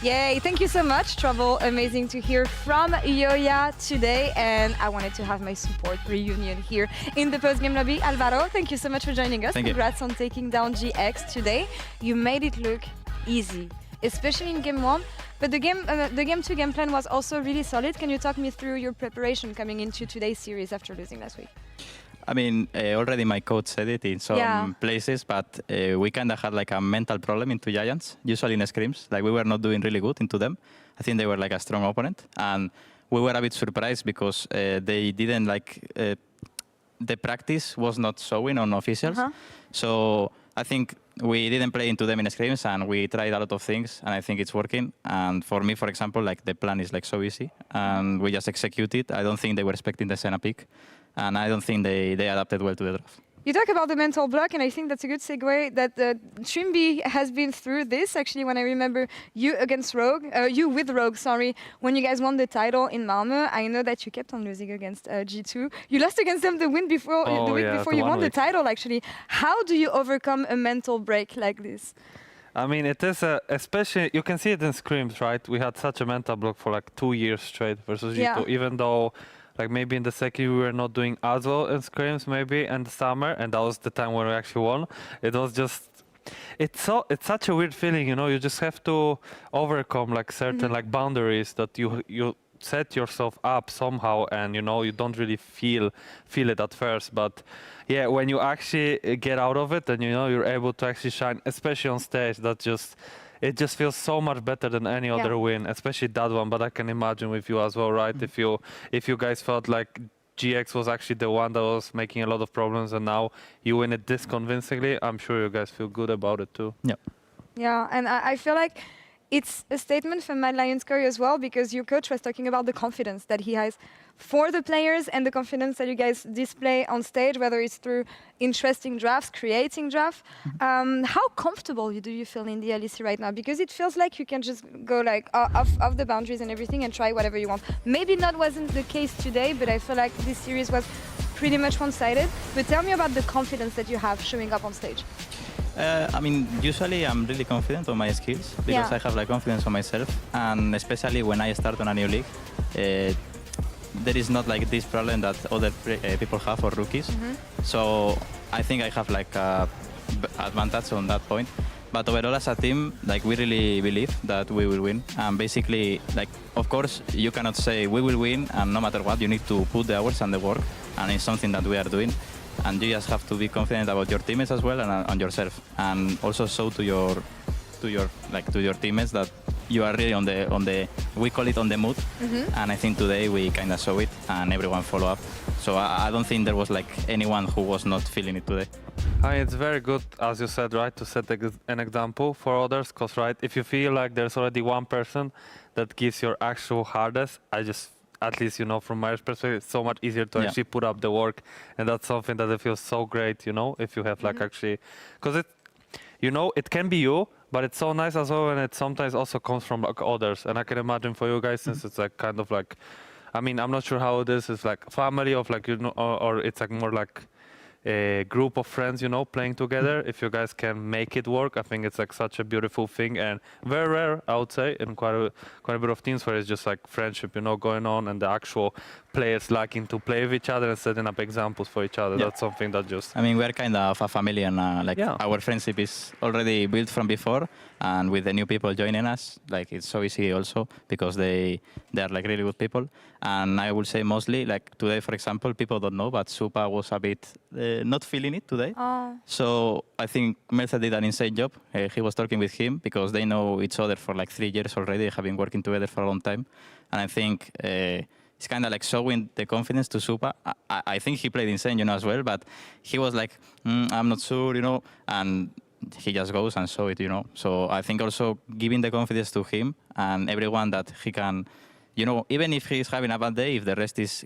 Yay, thank you so much, Trouble. Amazing to hear from ELYOYA today. And I wanted to have my support reunion here in the post-game lobby. ALVARO, thank you so much for joining us. Congrats on taking down GX today. You made it look easy, especially in game 1. But the game 2 game plan was also really solid. Can you talk me through your preparation coming into today's series after losing last week? I mean, already my coach said it in some places, but we kind of had like a mental problem into Giants, usually in scrims. Like we were not doing really good into them. I think they were like a strong opponent. And we were a bit surprised because they didn't like, the practice was not showing on officials. So I think we didn't play into them in scrims and we tried a lot of things and I think it's working. And for me, for example, like the plan is like so easy and we just execute it. I don't think they were expecting the Senna pick. And I don't think they adapted well to the draft. You talk about the mental block, and I think that's a good segue that Trimby has been through this. Actually, when I remember you against Rogue, you with Rogue, sorry, when you guys won the title in Malmö, I know that you kept on losing against G2. You lost against them the week before you won the title, actually. How do you overcome a mental break like this? I mean, it is especially, you can see it in scrims, right? We had such a mental block for like 2 years straight versus G2, even though like maybe in the second we were not doing as well in scrims maybe in the summer, and that was the time when we actually won. It was just, it's such a weird feeling, you know. You just have to overcome like certain like boundaries that you set yourself up somehow, and you know you don't really feel it at first, but yeah, when you actually get out of it and you know you're able to actually shine, especially on stage, it just feels so much better than any other win, especially that one. But I can imagine with you as well, right? If you guys felt like GX was actually the one that was making a lot of problems and now you win it this convincingly, I'm sure you guys feel good about it too. Yeah. Yeah, and I feel like it's a statement from Mad Lions Curry as well, because your coach was talking about the confidence that he has for the players and the confidence that you guys display on stage, whether it's through interesting drafts, creating drafts. How comfortable do you feel in the LEC right now? Because it feels like you can just go like off the boundaries and everything and try whatever you want. Maybe that wasn't the case today, but I feel like this series was pretty much one-sided. But tell me about the confidence that you have showing up on stage. I mean, usually I'm really confident on my skills because I have like confidence on myself, and especially when I start on a new league, there is not like this problem that other people have or rookies. So I think I have like a advantage on that point. But overall as a team, like we really believe that we will win. And basically, like of course you cannot say we will win, and no matter what, you need to put the hours and the work, and it's something that we are doing. And you just have to be confident about your teammates as well and on yourself, and also show to your teammates that you are really on the we call it on the mood. And I think today we kind of show it and everyone follow up. So I don't think there was like anyone who was not feeling it today. It's very good, as you said, right, to set an example for others, because right, if you feel like there's already one person that gives your actual hardest, at least, you know, from my perspective, it's so much easier to actually put up the work. And that's something that I feel so great, you know, if you have like actually, because it, you know, it can be you, but it's so nice as well when it sometimes also comes from like others. And I can imagine for you guys, since it's like kind of like, I mean, I'm not sure how it is. It's like family of like, you know, or it's like more like a group of friends, you know, playing together. If you guys can make it work, I think it's like such a beautiful thing, and very rare, I would say, in quite a bit of teams where it's just like friendship, you know, going on, and the actual players liking to play with each other and setting up examples for each other. That's something that just... I mean, we're kind of a family, and our friendship is already built from before, and with the new people joining us, like it's so easy also because they are like really good people. And I would say mostly, like today, for example, people don't know, but Supa was a bit not feeling it today. So I think Melza did an insane job. He was talking with him because they know each other for like 3 years already. They have been working together for a long time. And I think it's kind of like showing the confidence to Supa. I think he played insane, you know, as well, but he was like, I'm not sure, you know, and he just goes and show it, you know. So I think also giving the confidence to him and everyone that he can, you know, even if he's having a bad day, if the rest is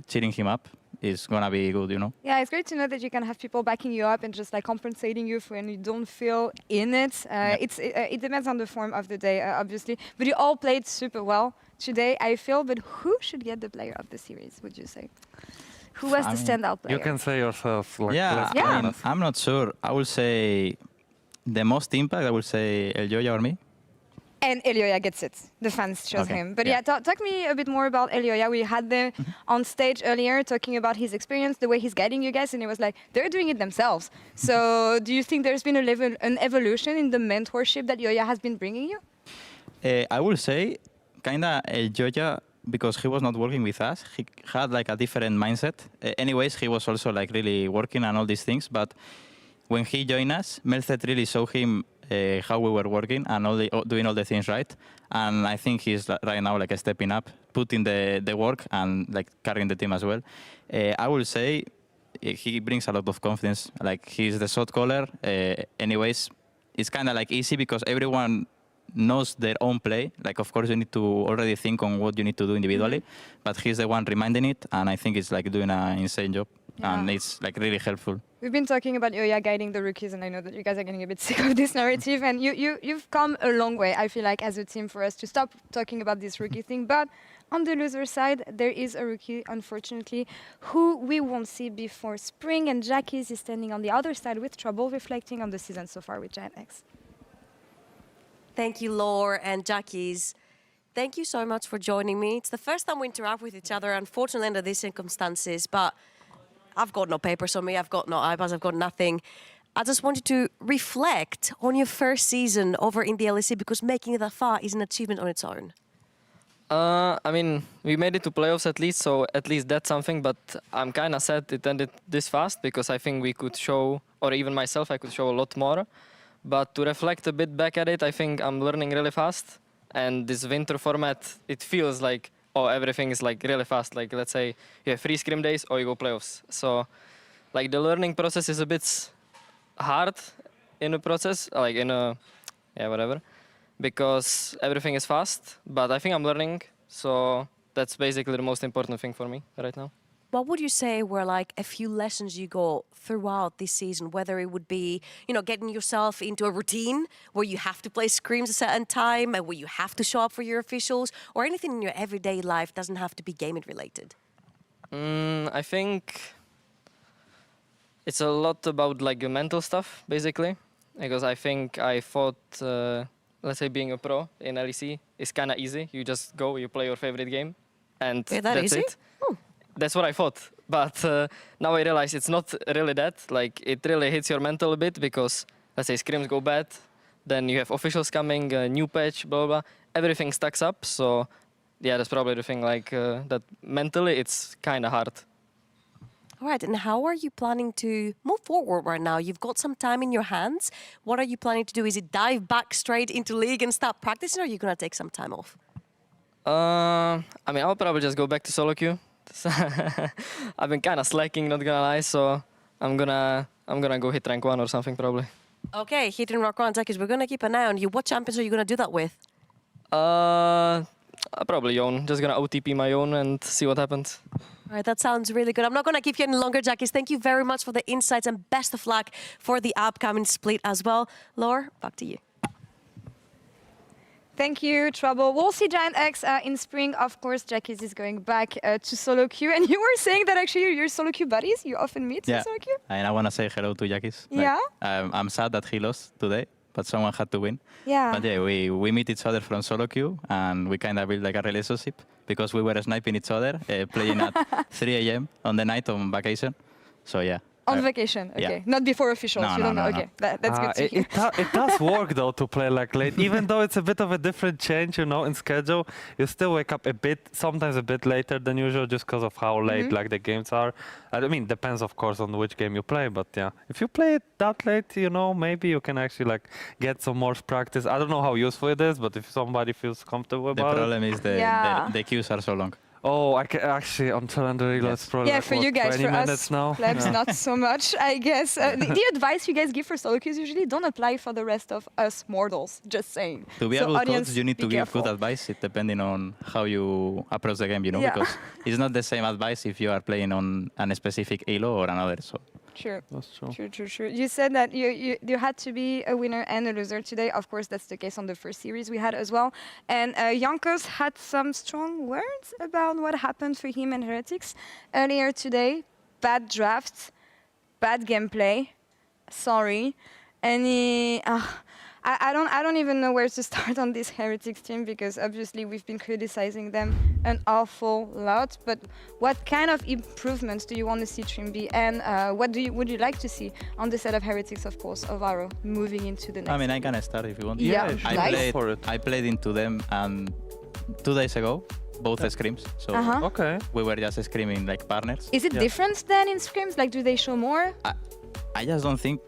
cheering him up, it's going to be good, you know? Yeah, it's great to know that you can have people backing you up and just like compensating you for when you don't feel in it. It depends on the form of the day, obviously. But you all played super well today, I feel. But who should get the player of the series, would you say? Who was the standout player? You can say yourself. Like, I mean, I'm not sure. I will say the most impact, I will say ELYOYA or me. And ELYOYA gets it. The fans chose him. But yeah, talk me a bit more about ELYOYA. We had them on stage earlier talking about his experience, the way he's guiding you guys, and it was like, they're doing it themselves. So do you think there's been an evolution in the mentorship that ELYOYA has been bringing you? I will say, kind of ELYOYA, because he was not working with us, he had like a different mindset. Anyways, he was also like really working on all these things, but when he joined us, Melcet really showed him how we were working and doing all the things right. And I think he's right now like stepping up, putting the work and like carrying the team as well. I will say he brings a lot of confidence. Like he's the shot caller. Anyways, it's kind of like easy because everyone knows their own play. Like of course you need to already think on what you need to do individually, but he's the one reminding it, and I think it's like doing an insane job. And it's like really helpful. We've been talking about ELYOYA guiding the rookies, and I know that you guys are getting a bit sick of this narrative, and you've come a long way, I feel like, as a team for us to stop talking about this rookie thing. But on the loser side, there is a rookie, unfortunately, who we won't see before spring, and Jackies is standing on the other side with trouble, reflecting on the season so far with GIANTX. Thank you, Laure and Jackies. Thank you so much for joining me. It's the first time we interact with each other, unfortunately, under these circumstances, but I've got no papers on me, I've got no iPads, I've got nothing. I just wanted to reflect on your first season over in the LEC, because making it that far is an achievement on its own. I mean, we made it to playoffs at least, so at least that's something, but I'm kind of sad it ended this fast, because I think we could show, or even myself, I could show a lot more. But to reflect a bit back at it, I think I'm learning really fast. And this winter format, it feels like, oh, everything is like really fast. Like, let's say you have 3 scrim days or you go playoffs. So, like, the learning process is a bit hard in the process, like whatever, because everything is fast. But I think I'm learning, so that's basically the most important thing for me right now. What would you say were like a few lessons you got throughout this season, whether it would be, getting yourself into a routine where you have to play scrims a certain time and where you have to show up for your officials, or anything in your everyday life doesn't have to be gaming related? I think it's a lot about like the mental stuff, basically, because I think I thought, let's say being a pro in LEC is kind of easy. You just go, you play your favorite game, and that's easy? it. That's what I thought, but now I realize it's not really that. Like, it really hits your mental a bit, because let's say scrims go bad, then you have officials coming, a new patch, blah, blah, everything stacks up. So yeah, that's probably the thing, like that mentally it's kind of hard. All right, and how are you planning to move forward right now? You've got some time in your hands. What are you planning to do? Is it dive back straight into league and start practicing, or are you going to take some time off? I mean, I'll probably just go back to solo queue. I've been kind of slacking, not gonna lie, so I'm gonna go hit rank 1 or something probably. Okay, hitting rank 1, Jackies, we're gonna keep an eye on you. What champions are you gonna do that with? Probably Yone. Just gonna OTP my own and see what happens. All right, that sounds really good. I'm not gonna keep you any longer, Jackies. Thank you very much for the insights, and best of luck for the upcoming split as well. Laure, back to you. Thank you, Trouble. We'll see GIANTX in spring. Of course, Jackies is going back to solo queue. And you were saying that actually you're solo queue buddies. You often meet in solo queue. And I want to say hello to Jackies. Yeah? I'm sad that he lost today, but someone had to win. Yeah. But yeah, we meet each other from solo queue, and we kind of build like a relationship, because we were sniping each other, playing at 3 a.m. on the night on vacation. So yeah. On vacation, okay. Not before officials. No, you don't know. No. Okay, that's good to hear. It does work though to play like late, even though it's a bit of a different change, in schedule. You still wake up sometimes a bit later than usual, just because of how late like the games are. I mean, depends of course on which game you play, but yeah, if you play it that late, maybe you can actually like get some more practice. I don't know how useful it is, but if somebody feels comfortable about it. The problem is the queues are so long. Oh, I can actually on Challenger, let's probably for you guys, 20 for minutes us, now. Plebs, not so much, I guess. The advice you guys give for solo queues usually don't apply for the rest of us mortals, just saying. To be so able to coach, you need to give careful. good advice, depending on how you approach the game, because it's not the same advice if you are playing on a specific elo or another. So. True. That's true. True. You said that you had to be a winner and a loser today. Of course, that's the case on the first series we had as well. And Jankos had some strong words about what happened for him and Heretics earlier today. Bad draft, bad gameplay. Sorry. And I don't even know where to start on this Heretics team, because obviously we've been criticizing them an awful lot. But what kind of improvements do you want to see Trimby, and what would you like to see on the set of Heretics, of course, ALVARO, moving into the next? I mean, I can start if you want. Yeah, I played into them 2 days ago, both scrims. So Okay. we were just screaming like partners. Is it different than in scrims? Like, do they show more? I just don't think.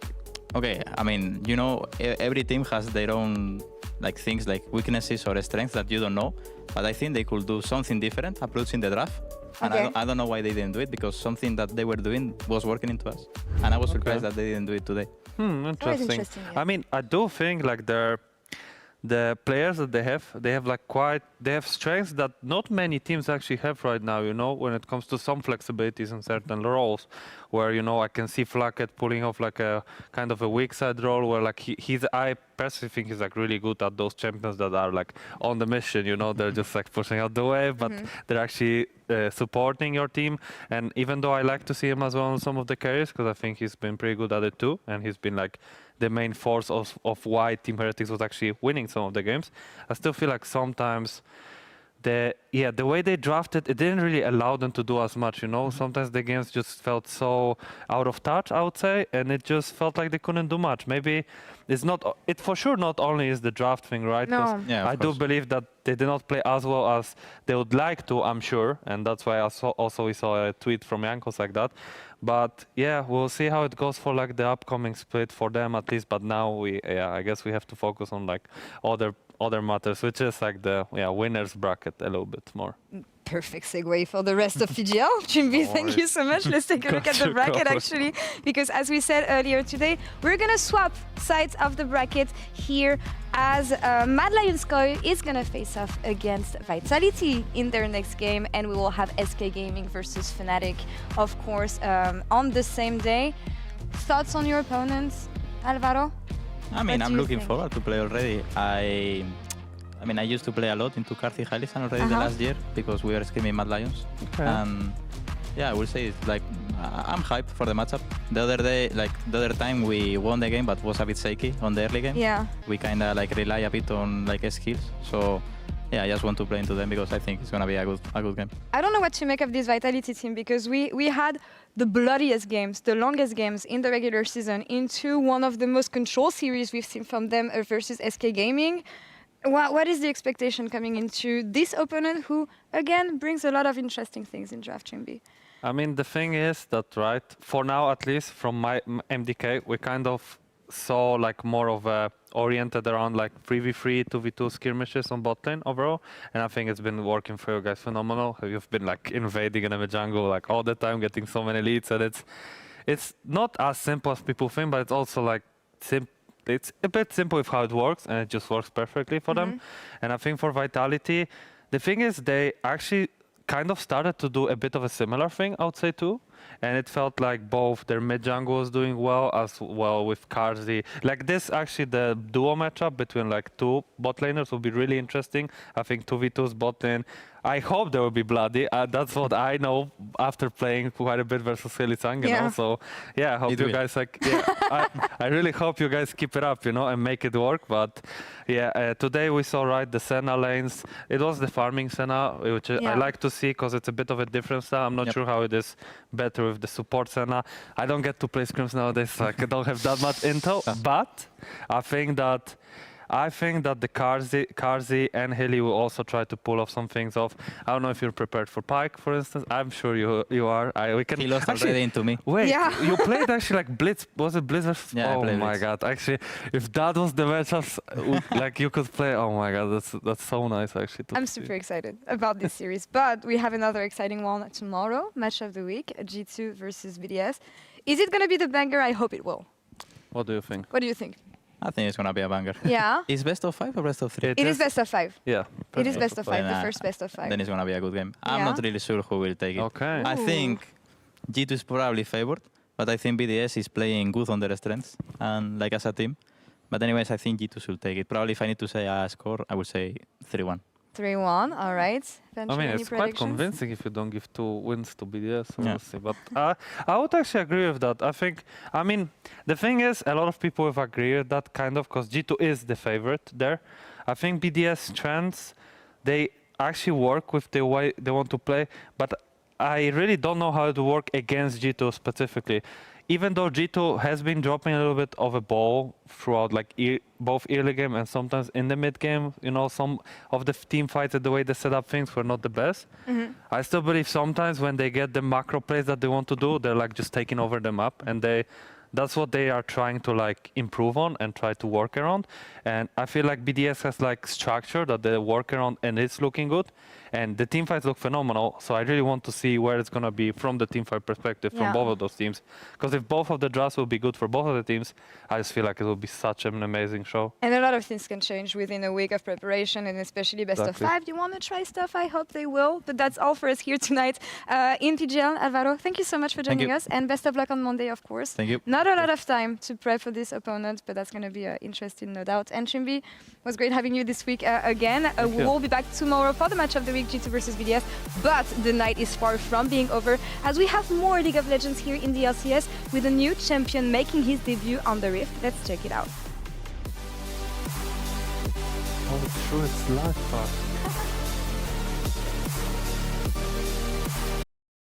Okay, I mean, you know, every team has their own like things like weaknesses or strengths that you don't know. But I think they could do something different approaching the draft. And I don't know why they didn't do it, because something that they were doing was working into us. And I was surprised that they didn't do it today. Interesting. I mean, I do think like the players that they have like they have strengths that not many teams actually have right now, you know, when it comes to some flexibilities in certain roles, where, you know, I can see Flacket pulling off like a kind of a weak side role, where like I personally think he's like really good at those champions that are like on the mission, you know, they're just like pushing out the wave, but they're actually supporting your team. And even though I like to see him as well on some of the carries, because I think he's been pretty good at it too, and he's been like the main force of why Team Heretics was actually winning some of the games, I still feel like sometimes the way they drafted, it didn't really allow them to do as much, you know. Sometimes the games just felt so out of touch, I would say, and it just felt like they couldn't do much. Maybe it for sure not only is the draft thing, right? No. Yeah, I do believe that they did not play as well as they would like to, I'm sure, and that's why we saw a tweet from Jankos like that. But yeah, we'll see how it goes for like the upcoming split for them at least. But now I guess we have to focus on like other matters, which is like the winners bracket a little bit more. Perfect segue for the rest of PGL. Trimby, thank you so much. Let's take a look at the bracket, actually, because as we said earlier today, we're going to swap sides of the bracket here, as Mad Lions Koi is going to face off against Vitality in their next game, and we will have SK Gaming versus Fnatic, of course, on the same day. Thoughts on your opponents, ALVARO? I mean, What do I'm you looking think? forward to play already. I mean, I used to play a lot into Karthi Halisan already the last year, because we were screaming Mad Lions. Okay. And yeah, I will say it's like I'm hyped for the matchup. The other time we won the game, but was a bit shaky on the early game. Yeah. We kind of like rely a bit on like skills. So yeah, I just want to play into them because I think it's gonna be a good game. I don't know what to make of this Vitality team, because we had the bloodiest games, the longest games in the regular season, into one of the most controlled series we've seen from them versus SK Gaming. What is the expectation coming into this opponent, who again brings a lot of interesting things in draft, Trimby? I mean, the thing is that, right, for now at least from my MDK, we kind of saw like more of a oriented around like 3v3, 2v2 skirmishes on bot lane overall, and I think it's been working for you guys phenomenal. You've been like invading enemy jungle like all the time, getting so many leads, and it's not as simple as people think, but it's also like it's a bit simple with how it works, and it just works perfectly for them. And I think for Vitality, the thing is they actually kind of started to do a bit of a similar thing, I would say too. And it felt like both their mid jungle was doing well, as well with Karzi. Like this, actually, the duo matchup between like two bot laners will be really interesting. I think 2v2's bot lane, I hope they will be bloody. That's what I know after playing quite a bit versus Halisan, you know. So yeah, I hope you guys I really hope you guys keep it up, you know, and make it work. But yeah, today we saw the Senna lanes. It was the farming Senna, which I like to see because it's a bit of a different style. I'm not sure how it is better with the support Senna. I don't get to play scrims nowadays, like I don't have that much intel. But I think that the Karzi and Heli will also try to pull off some things off. I don't know if you're prepared for Pyke, for instance. I'm sure you are. He lost already into me. Wait, you played actually like Blitz. Was it Blitz versus? Yeah, oh my Blitz. god! Actually, if that was the matchups, like you could play. Oh my god, that's so nice actually. I'm super excited about this series, but we have another exciting one tomorrow, match of the week, G2 versus BDS. Is it going to be the banger? I hope it will. What do you think? What do you think? I think it's gonna be a banger. Yeah. Is best of 5 or best of 3? It is best of 5. Yeah. It is best of 5, the Then, first best of 5. Then it's gonna be a good game. I'm not really sure who will take it. Okay. I think G2 is probably favored, but I think BDS is playing good on their strengths and like as a team. But anyways, I think G2 should take it. Probably if I need to say a score, I would say 3-1. 3-1, all right. I Eventually, mean, any it's quite predictions? convincing if you don't give 2 wins to BDS, so Yeah. we'll see. But I would actually agree with that. I mean, the thing is, a lot of people have agreed with that kind of, because G2 is the favorite there. I think BDS strengths, they actually work with the way they want to play, but I really don't know how it will work against G2 specifically. Even though G2 has been dropping a little bit of a ball throughout like both early game and sometimes in the mid game, you know, some of the team fights and the way they set up things were not the best. I still believe sometimes when they get the macro plays that they want to do, they're like just taking over the map, and that's what they are trying to like improve on and try to work around. And I feel like BDS has like structure that they work around and it's looking good. And the team fights look phenomenal. So I really want to see where it's going to be from the team fight perspective from both of those teams. Because if both of the drafts will be good for both of the teams, I just feel like it will be such an amazing show. And a lot of things can change within a week of preparation, and especially best Exactly. of 5. You want to try stuff? I hope they will. But that's all for us here tonight. In PGL, Alvaro, thank you so much for joining you. us, and best of luck on Monday, of course. Thank you. Not a lot of time to prep for this opponent, but that's going to be interesting, no doubt. And Chimbi, was great having you this week again. you. We'll be back tomorrow for the match of the week, G2 versus BDS. But the night is far from being over, as we have more League of Legends here in the LCS with a new champion making his debut on the Rift. Let's check it out. Oh, true, it's live.